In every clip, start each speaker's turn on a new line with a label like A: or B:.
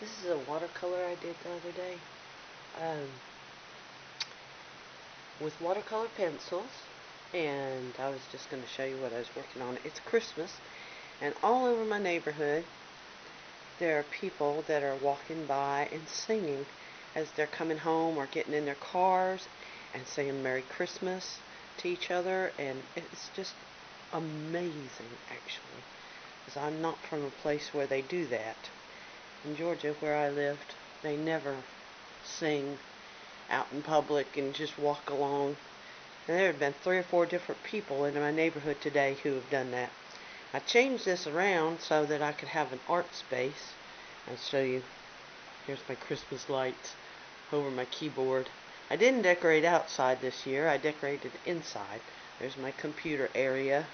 A: This is a watercolor I did the other day with watercolor pencils, and I was just going to show you what I was working on. It's Christmas, and all over my neighborhood there are people that are walking by and singing as they're coming home or getting in their cars and saying Merry Christmas to each other, and it's just amazing, actually, because I'm not from a place where they do that. In Georgia, where I lived, they never sing out in public and just walk along. And there have been 3 or 4 different people in my neighborhood today who have done that. I changed this around so that I could have an art space. I'll show you. Here's my Christmas lights over my keyboard. I didn't decorate outside this year. I decorated inside. There's my computer area.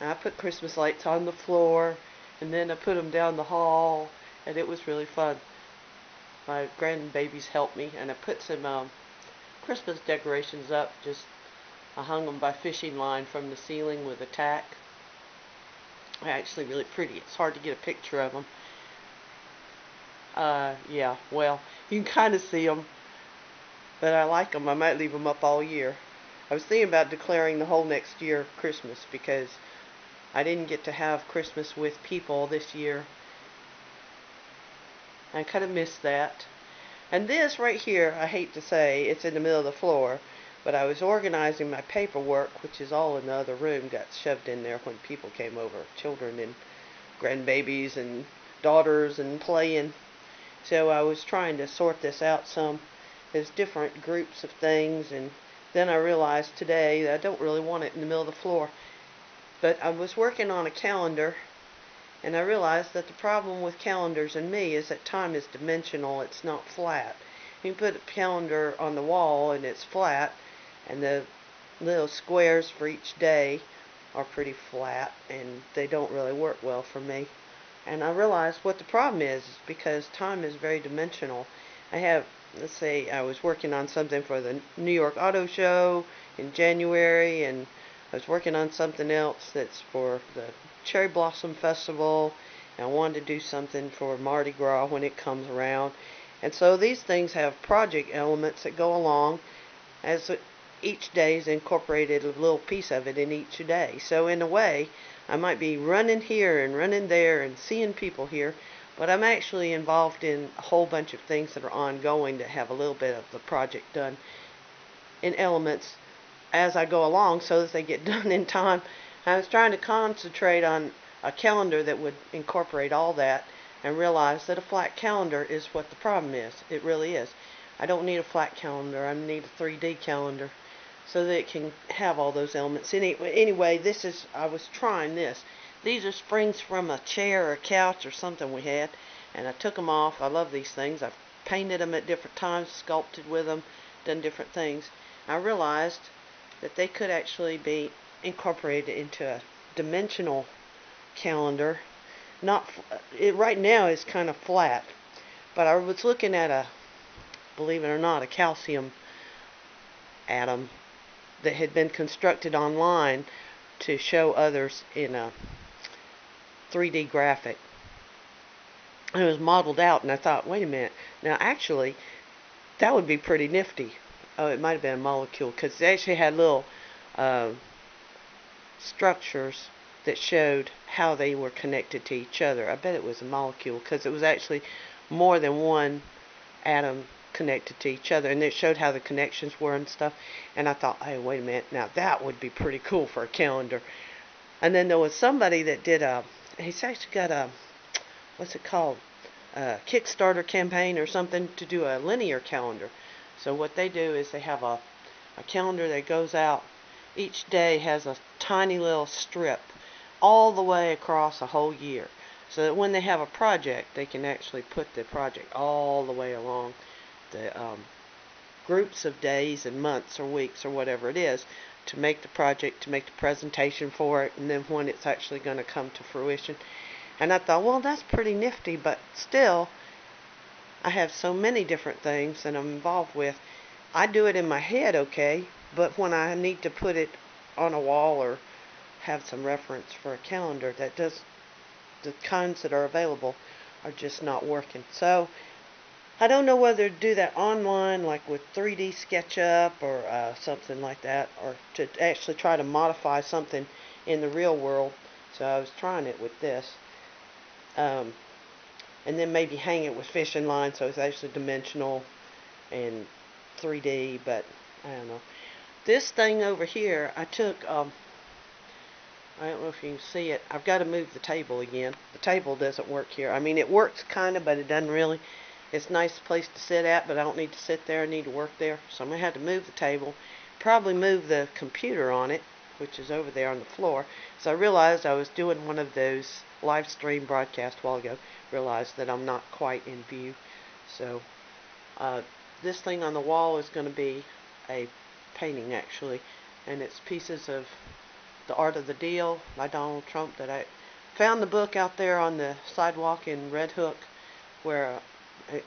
A: And I put Christmas lights on the floor, and then I put them down the hall, and it was really fun. My grandbabies helped me, and I put some Christmas decorations up. I hung them by fishing line from the ceiling with a tack. They're actually really pretty. It's hard to get a picture of them. Yeah, well, you can kind of see them, but I like them. I might leave them up all year. I was thinking about declaring the whole next year Christmas because I didn't get to have Christmas with people this year. I kind of missed that. And this right here, I hate to say, it's in the middle of the floor, but I was organizing my paperwork, which is all in the other room, got shoved in there when people came over, children and grandbabies and daughters and playing. So I was trying to sort this out some. There's different groups of things, and then I realized today that I don't really want it in the middle of the floor. But I was working on a calendar, and I realized that the problem with calendars and me is that time is dimensional. It's not flat. You can put a calendar on the wall and it's flat, and the little squares for each day are pretty flat, and they don't really work well for me. And I realized what the problem is because time is very dimensional. Let's say I was working on something for the New York Auto Show in January, and I was working on something else that's for the Cherry Blossom Festival, and I wanted to do something for Mardi Gras when it comes around. And so these things have project elements that go along as each day is incorporated, a little piece of it in each day. So in a way, I might be running here and running there and seeing people here, but I'm actually involved in a whole bunch of things that are ongoing that have a little bit of the project done in elements as I go along so that they get done in time. I was trying to concentrate on a calendar that would incorporate all that, and realize that a flat calendar is what the problem is. It really is. I don't need a flat calendar. I need a 3D calendar so that it can have all those elements. Anyway, I was trying this. These are springs from a chair or a couch or something we had, and I took them off. I love these things. I've painted them at different times, sculpted with them, done different things. I realized that they could actually be incorporated into a dimensional calendar. Right now it's kind of flat, but I was looking at believe it or not, a calcium atom that had been constructed online to show others in a 3D graphic. It was modeled out, and I thought, wait a minute, now actually that would be pretty nifty. Oh, it might have been a molecule, because they actually had little structures that showed how they were connected to each other. I bet it was a molecule, because it was actually more than one atom connected to each other, and it showed how the connections were and stuff. And I thought, hey, wait a minute, now that would be pretty cool for a calendar. And then there was somebody that he's actually got what's it called, a Kickstarter campaign or something to do a linear calendar. So what they do is they have a calendar that goes out. Each day has a tiny little strip all the way across a whole year, so that when they have a project, they can actually put the project all the way along the groups of days and months or weeks or whatever it is to make the project, to make the presentation for it, and then when it's actually going to come to fruition. And I thought, well, that's pretty nifty, but still, I have so many different things that I'm involved with. I do it in my head, okay, but when I need to put it on a wall or have some reference for a calendar that does the kinds that are available are just not working. So I don't know whether to do that online, like with 3D SketchUp or something like that, or to actually try to modify something in the real world. So I was trying it with this. And then maybe hang it with fishing line so it's actually dimensional and 3D, but I don't know. This thing over here, I took, I don't know if you can see it. I've got to move the table again. The table doesn't work here. I mean, it works kind of, but it doesn't really. It's a nice place to sit at, but I don't need to sit there. I need to work there. So I'm going to have to move the table. Probably move the computer on it, which is over there on the floor. So I realized I was doing one of those live stream broadcasts a while ago. Realized that I'm not quite in view. So this thing on the wall is going to be a painting, actually. And it's pieces of The Art of the Deal by Donald Trump that I found the book out there on the sidewalk in Red Hook, where a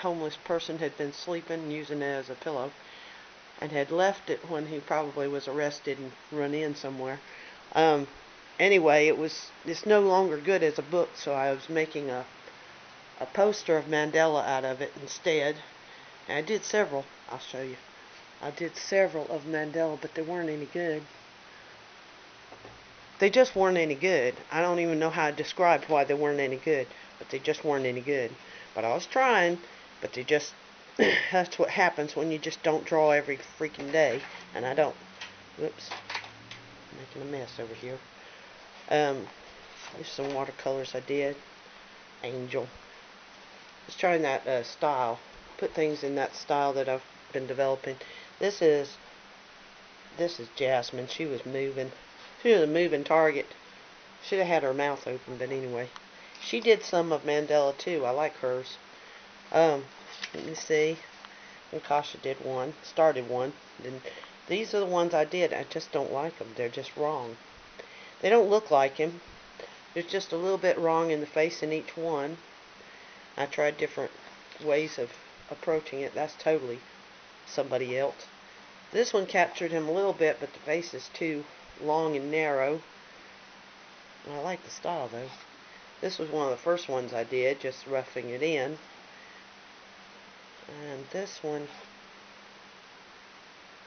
A: homeless person had been sleeping, using it as a pillow, and had left it when he probably was arrested and run in somewhere. Anyway, it's no longer good as a book, so I was making a poster of Mandela out of it instead. And I did several. I'll show you. I did several of Mandela, but they weren't any good. They just weren't any good. I don't even know how to describe why they weren't any good, but they just weren't any good. But I was trying, but they just, that's what happens when you just don't draw every freaking day, and I don't. Whoops, making a mess over here. There's some watercolors I did. Angel. Just trying that style. Put things in that style that I've been developing. This is Jasmine. She was moving. She was a moving target. Should have had her mouth open, but anyway. She did some of Mandela too. I like hers. Let me see. Natasha did one. Started one. Then these are the ones I did. I just don't like them. They're just wrong. They don't look like him. There's just a little bit wrong in the face in each one. I tried different ways of approaching it. That's totally somebody else. This one captured him a little bit, but the face is too long and narrow. I like the style though. This was one of the first ones I did, just roughing it in. And this one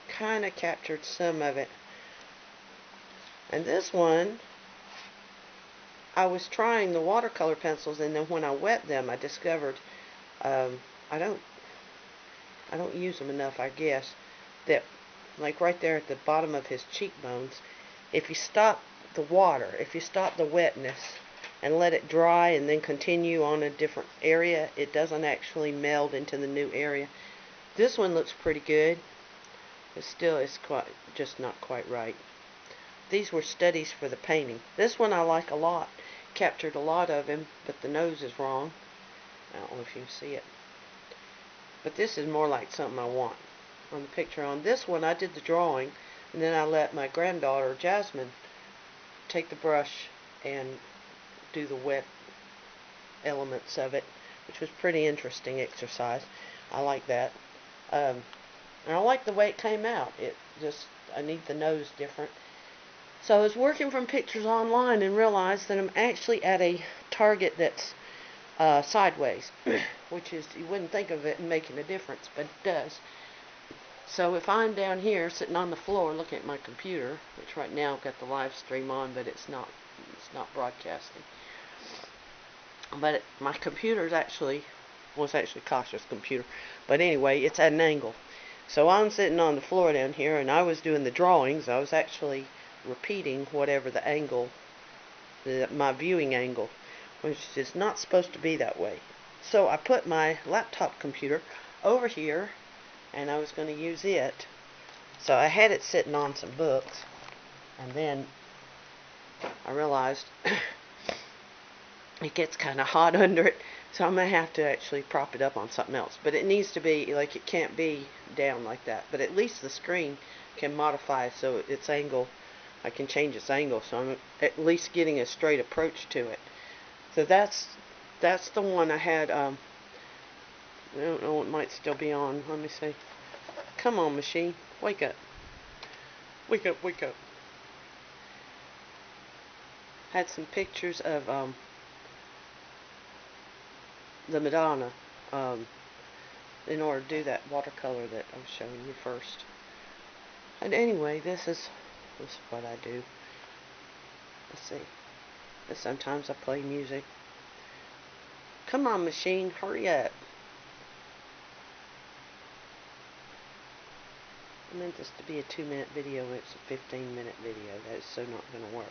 A: kind of captured some of it. And this one, I was trying the watercolor pencils, and then when I wet them, I discovered I don't use them enough, I guess. That, like right there at the bottom of his cheekbones, if you stop the water, if you stop the wetness and let it dry and then continue on a different area, it doesn't actually meld into the new area. This one looks pretty good. It still is just not quite right. These were studies for the painting. This one I like a lot. Captured a lot of him, but the nose is wrong. I don't know if you can see it. But this is more like something I want. On the picture on this one, I did the drawing, and then I let my granddaughter, Jasmine, take the brush and do the wet elements of it, which was pretty interesting exercise. I like that. And I like the way it came out. I need the nose different. So I was working from pictures online and realized that I'm actually at a target that's sideways, which is, you wouldn't think of it making a difference, but it does. So if I'm down here sitting on the floor looking at my computer, which right now I've got the live stream on, but it's not broadcasting. But my computer was actually Kasha's computer. But anyway, it's at an angle. So I'm sitting on the floor down here, and I was doing the drawings. I was actually repeating whatever the angle, my viewing angle, which is not supposed to be that way. So I put my laptop computer over here, and I was going to use it. So I had it sitting on some books, and then I realized it gets kind of hot under it, so I'm going to have to actually prop it up on something else. But it needs to be, like, it can't be down like that. But at least the screen can modify so its angle, I can change its angle, so I'm at least getting a straight approach to it. So that's the one I had. I don't know, it might still be on. Let me see. Come on, machine. Wake up. Wake up, wake up. Had some pictures of the Madonna in order to do that watercolor that I was showing you first. And anyway, this is what I do. Let's see. And sometimes I play music. Come on, machine, hurry up. I meant this to be a 2-minute video, and it's a 15-minute video. That is so not going to work.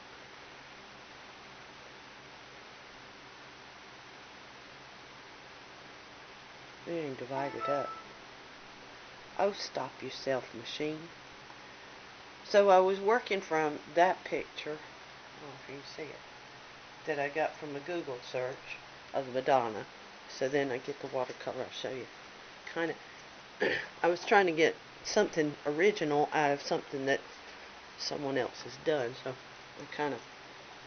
A: We didn't divide it up. Oh, stop yourself, machine. So I was working from that picture, I don't know if you can see it, that I got from a Google search of the Madonna. So then I get the watercolor. I'll show you. Kind of, I was trying to get something original out of something that someone else has done. So I'm kind of,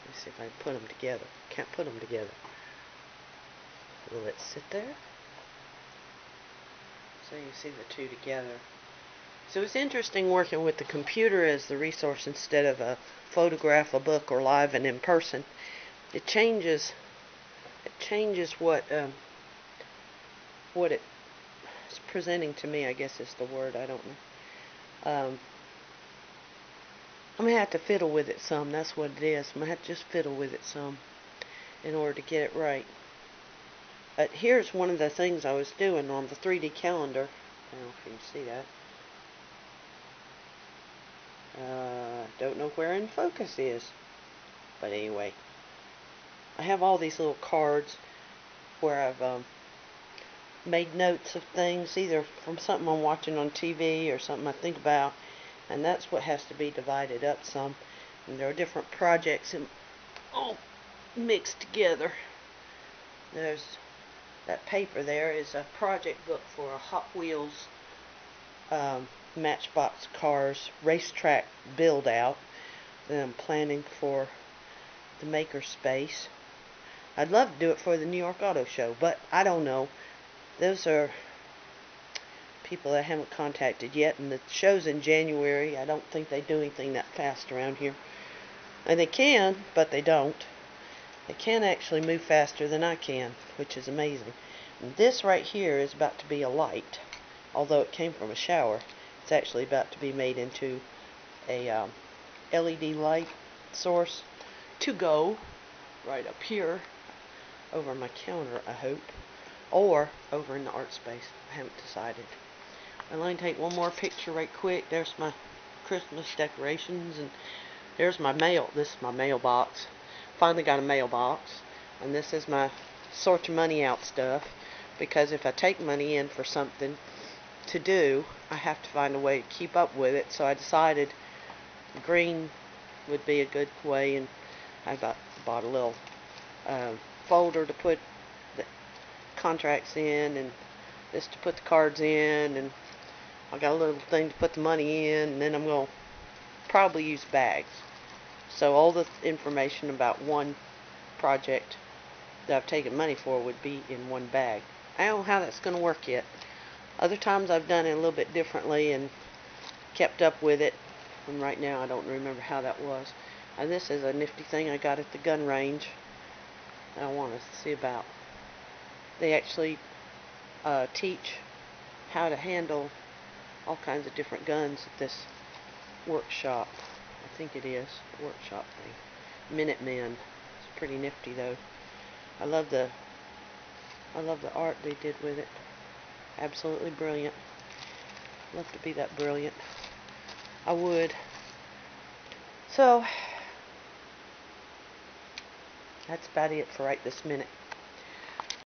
A: let's see if I can put them together. Can't put them together. Will it sit there? So you see the two together. So it's interesting working with the computer as the resource instead of a photograph, a book, or live and in person. It changes what it's presenting to me, I guess is the word. I don't know. I'm gonna have to fiddle with it some. That's what it is. I'm gonna have to just fiddle with it some in order to get it right. Here's one of the things I was doing on the 3D calendar. I don't know if you can see that. Don't know where in focus is. But anyway, I have all these little cards where I've made notes of things, either from something I'm watching on TV or something I think about, and that's what has to be divided up some. And there are different projects and all mixed together. There's that paper there is a project book for a Hot Wheels Matchbox Cars racetrack build out that I'm planning for the maker space. I'd love to do it for the New York Auto Show, but I don't know. Those are people that I haven't contacted yet, and the show's in January. I don't think they do anything that fast around here. And they can, but they don't. They can actually move faster than I can, which is amazing. And this right here is about to be a light. Although it came from a shower, it's actually about to be made into a LED light source to go right up here over my counter, I hope, or over in the art space. I haven't decided. I'll only take one more picture right quick. There's my Christmas decorations, and there's my mail. This is my mailbox. Finally got a mailbox, and this is my sort your money out stuff, because if I take money in for something to do, I have to find a way to keep up with it. So I decided green would be a good way, and I bought a little folder to put the contracts in, and this to put the cards in, and I got a little thing to put the money in, and then I'm going to probably use bags. So all the information about one project that I've taken money for would be in one bag. I don't know how that's going to work yet. Other times I've done it a little bit differently and kept up with it, and right now I don't remember how that was. And this is a nifty thing I got at the gun range that I want to see about. They actually teach how to handle all kinds of different guns at this workshop. I think it is a workshop thing. Minutemen. It's pretty nifty though. I love the art they did with it. Absolutely brilliant. Love to be that brilliant. I would. So that's about it for right this minute.